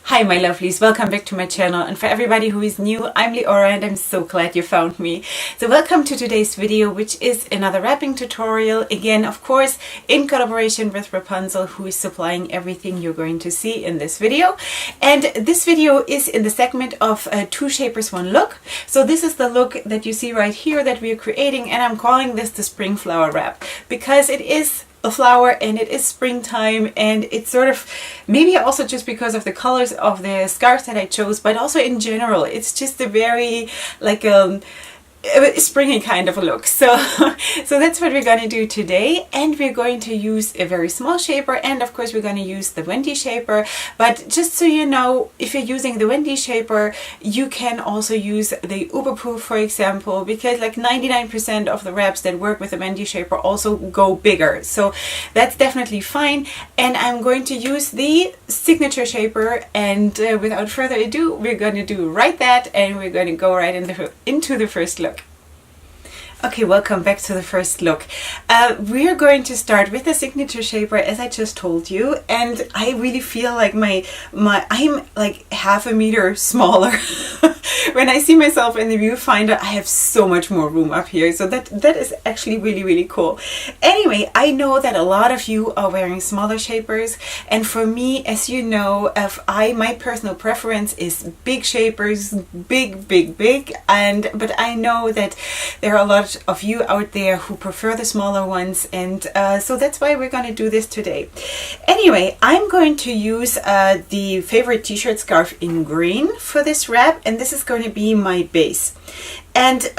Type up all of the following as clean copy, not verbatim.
Hi my lovelies, welcome back to my channel, and for everybody who is new, I'm Leorah and I'm so glad you found me. So welcome to today's video, which is another wrapping tutorial, again of course in collaboration with Wrapunzel, who is supplying everything you're going to see in this video. And this video is in the segment of two shapers, one look. So this is the look that you see right here that we are creating, and I'm calling this the spring flower wrap because it is a flower and it is springtime, and it's sort of maybe also just because of the colors of the scarves that I chose, but also in general it's just a very like a springy kind of a look. So that's what we're going to do today, and we're going to use a very small shaper, and of course we're going to use the Wendy shaper. But just so you know, if you're using the Wendy shaper, you can also use the Uberproof, for example, because like 99% of the wraps that work with the Wendy shaper also go bigger, so that's definitely fine. And I'm going to use the signature shaper, and without further ado, we're going to do right that, and we're going to go right into the first look. Okay, welcome back to the first look. We're going to start with the signature shaper, as I just told you, and I really feel like I'm like half a meter smaller. When I see myself in the viewfinder, I have so much more room up here, so that is actually really cool. Anyway, I know that a lot of you are wearing smaller shapers, and for me, as you know, my personal preference is big shapers, big, but I know that there are a lot of you out there who prefer the smaller ones, and so that's why we're going to do this today. Anyway, I'm going to use the favorite t-shirt scarf in green for this wrap, and this is going to be my base. And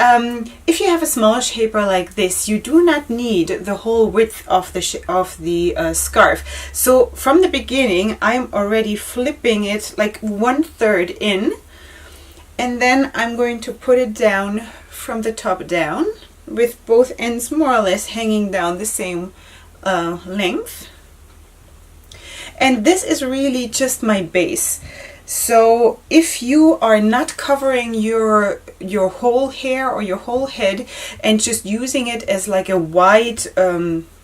if you have a small shaper like this, you do not need the whole width of the scarf. So from the beginning, I'm already flipping it like 1/3 in, and then I'm going to put it down from the top down, with both ends more or less hanging down the same length. And this is really just my base. So if you are not covering your whole hair or your whole head and just using it as like a wide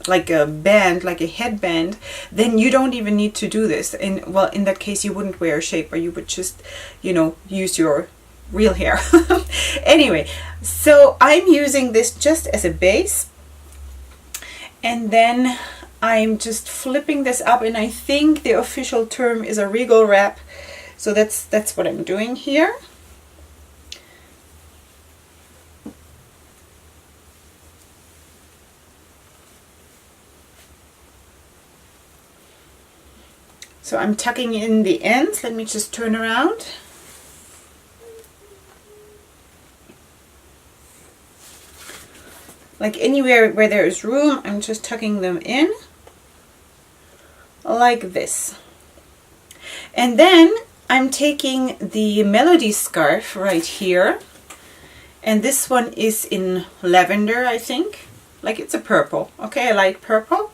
like a band, like a headband, then you don't even need to do this. And well, in that case you wouldn't wear a shaper, you would just, you know, use your real hair. Anyway, so I'm using this just as a base, and then I'm just flipping this up, and I think the official term is a regal wrap, so that's what I'm doing here. So I'm tucking in the ends. Let me just turn around. Like anywhere where there is room, I'm just tucking them in like this. And then I'm taking the Melody scarf right here, and this one is in lavender, I think. Like it's a purple, okay, a light purple.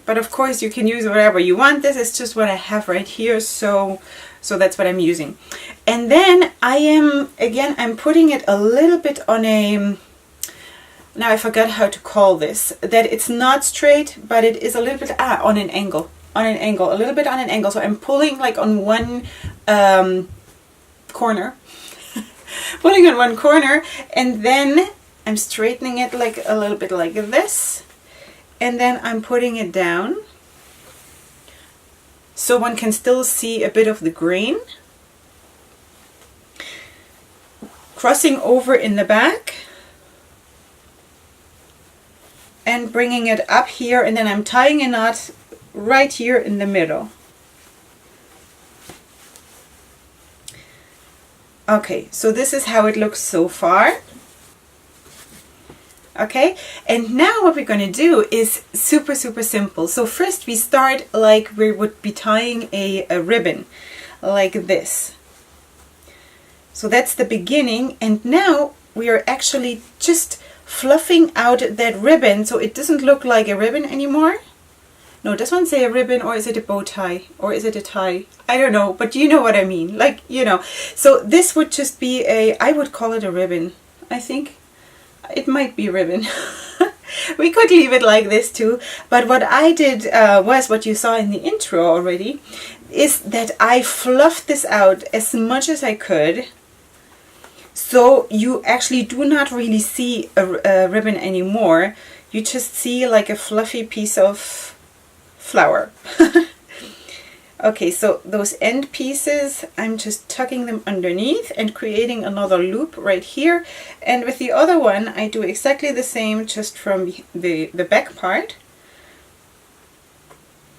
But of course you can use whatever you want. This is just what I have right here, so that's what I'm using. And then I'm putting it a little bit on a, now I forgot how to call this, that it's not straight, but it is a little bit on an angle, a little bit on an angle. So I'm pulling like on one corner, pulling on one corner, and then I'm straightening it like a little bit like this, and then I'm putting it down so one can still see a bit of the grain, crossing over in the back and bringing it up here, and then I'm tying a knot right here in the middle. Okay, so this is how it looks so far. Okay, and now what we're going to do is super simple. So first we start like we would be tying a ribbon, like this. So that's the beginning, and now we are actually just fluffing out that ribbon so it doesn't look like a ribbon anymore. No, does one say a ribbon, or is it a bow tie, or is it a tie? I don't know, but you know what I mean, like, you know. So this would just be I would call it a ribbon. I think it might be a ribbon. We could leave it like this too, but what I did was what you saw in the intro already, is that I fluffed this out as much as I could, so you actually do not really see a ribbon anymore. You just see like a fluffy piece of flower. Okay, so those end pieces, I'm just tucking them underneath and creating another loop right here. And with the other one, I do exactly the same, just from the back part.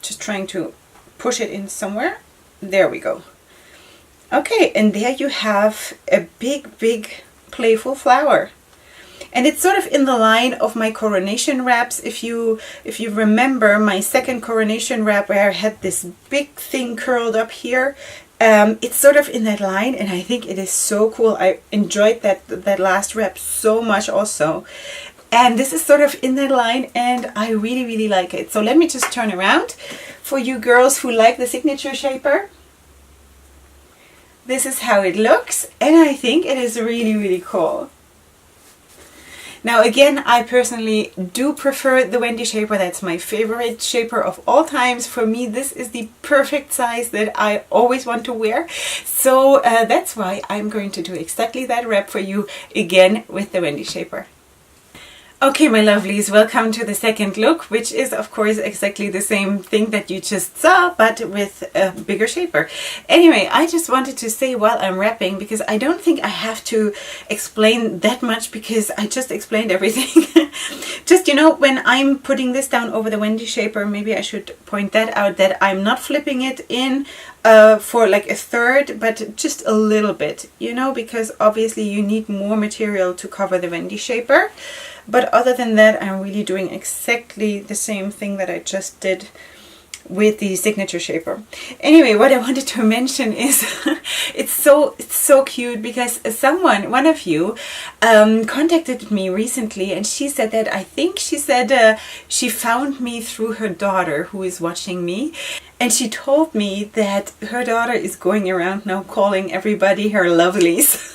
Just trying to push it in somewhere. There we go. Okay, and there you have a big, big playful flower. And it's sort of in the line of my coronation wraps. If you remember my second coronation wrap where I had this big thing curled up here, it's sort of in that line, and I think it is so cool. I enjoyed that last wrap so much also. And this is sort of in that line, and I really, really like it. So let me just turn around for you girls who like the signature shaper. This is how it looks, and I think it is really, really cool. Now again, I personally do prefer the Wendy shaper. That's my favorite shaper of all times. For me, this is the perfect size that I always want to wear. So that's why I'm going to do exactly that wrap for you again with the Wendy shaper. Okay, my lovelies, welcome to the second look, which is of course exactly the same thing that you just saw, but with a bigger shaper. Anyway, I just wanted to say while I'm wrapping, because I don't think I have to explain that much, because I just explained everything. Just, you know, when I'm putting this down over the Wendy shaper, maybe I should point that out, that I'm not flipping it in for like a third, but just a little bit, you know, because obviously you need more material to cover the Wendy shaper. But other than that, I'm really doing exactly the same thing that I just did with the signature shaper. Anyway, what I wanted to mention is it's so cute, because one of you contacted me recently, and she said that, I think she said she found me through her daughter who is watching me, and she told me that her daughter is going around now calling everybody her lovelies.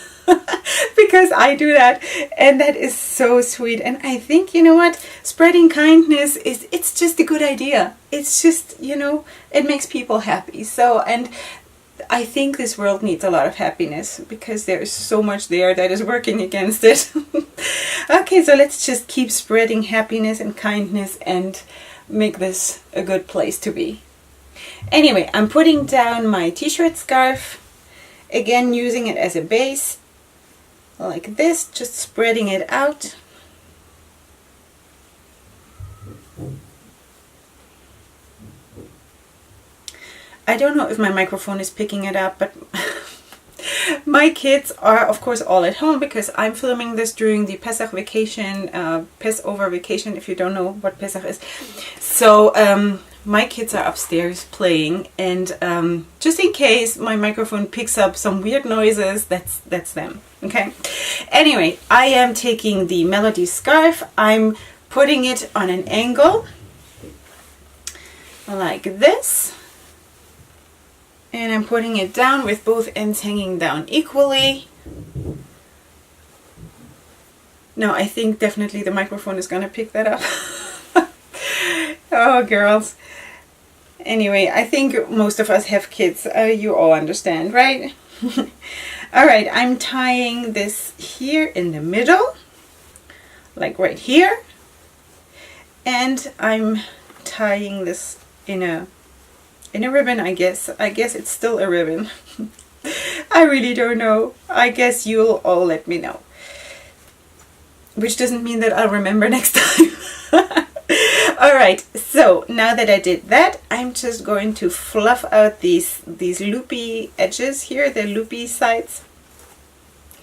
Because I do that, and that is so sweet. And I think, you know what, spreading kindness it's just a good idea. It's just, you know, it makes people happy. So, and I think this world needs a lot of happiness, because there is so much there that is working against it. Okay, so let's just keep spreading happiness and kindness and make this a good place to be. Anyway, I'm putting down my t-shirt scarf, again using it as a base, like this, just spreading it out. I don't know if my microphone is picking it up, but my kids are of course all at home, because I'm filming this during the Pesach vacation, Passover vacation, if you don't know what Pesach is. So my kids are upstairs playing, and just in case my microphone picks up some weird noises, that's them. Okay. Anyway, I am taking the Melody scarf. I'm putting it on an angle like this, and I'm putting it down with both ends hanging down equally. Now I think definitely the microphone is gonna pick that up. Oh, girls. Anyway, I think most of us have kids. You all understand, right? All right, I'm tying this here in the middle, like right here. And I'm tying this in a ribbon, I guess. I guess it's still a ribbon. I really don't know. I guess you'll all let me know. Which doesn't mean that I'll remember next time. Alright, so now that I did that, I'm just going to fluff out these loopy edges here, the loopy sides.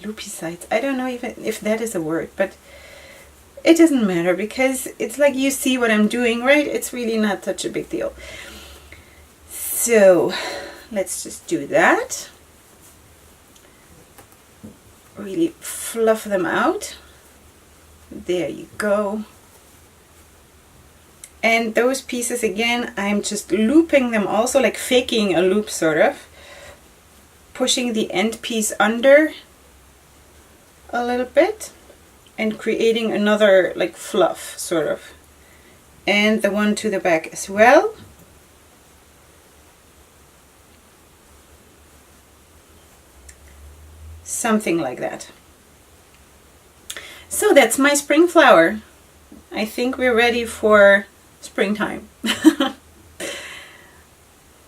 Loopy sides, I don't know even if that is a word, but it doesn't matter, because it's like you see what I'm doing, right? It's really not such a big deal. So let's just do that. Really fluff them out. There you go. And those pieces again, I'm just looping them also, like faking a loop sort of. Pushing the end piece under a little bit and creating another like fluff sort of. And the one to the back as well. something like that. So that's my spring flower. I think we're ready for springtime. Let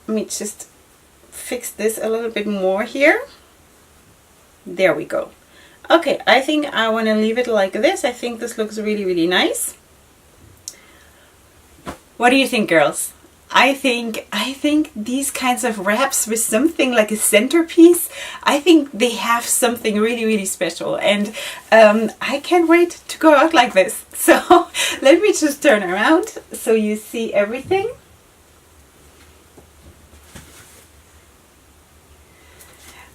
me just fix this a little bit more here. There we go. Okay, I think I want to leave it like this. I think this looks really, really nice. What do you think, girls? I think these kinds of wraps with something like a centerpiece, I think they have something really, really special, and I can't wait to go out like this. So let me just turn around so you see everything.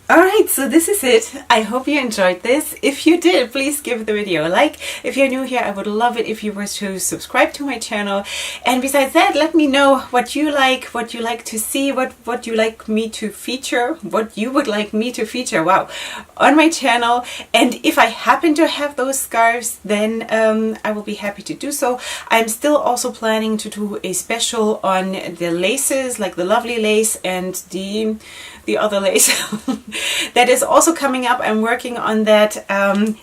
Alright, so this is it. I hope you enjoyed this. If you did, please give the video a like. If you're new here, I would love it if you were to subscribe to my channel. And besides that, let me know what you like to see, what you like me to feature, what you would like me to feature, wow, on my channel. And if I happen to have those scarves, then I will be happy to do so. I'm still also planning to do a special on the laces, like the lovely lace and the other lace. That is also coming up. I'm working on that.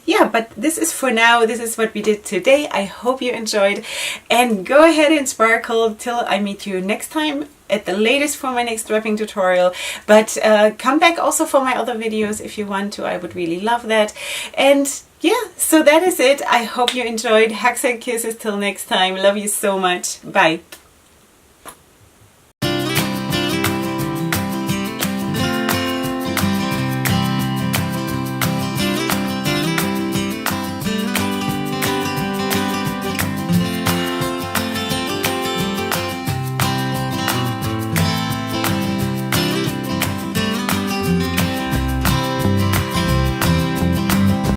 Yeah, but this is for now. This is what we did today. I hope you enjoyed, and go ahead and sparkle till I meet you next time at the latest for my next wrapping tutorial. But come back also for my other videos if you want to. I would really love that. And yeah, so that is it. I hope you enjoyed. Hugs and kisses till next time. Love you so much. Bye.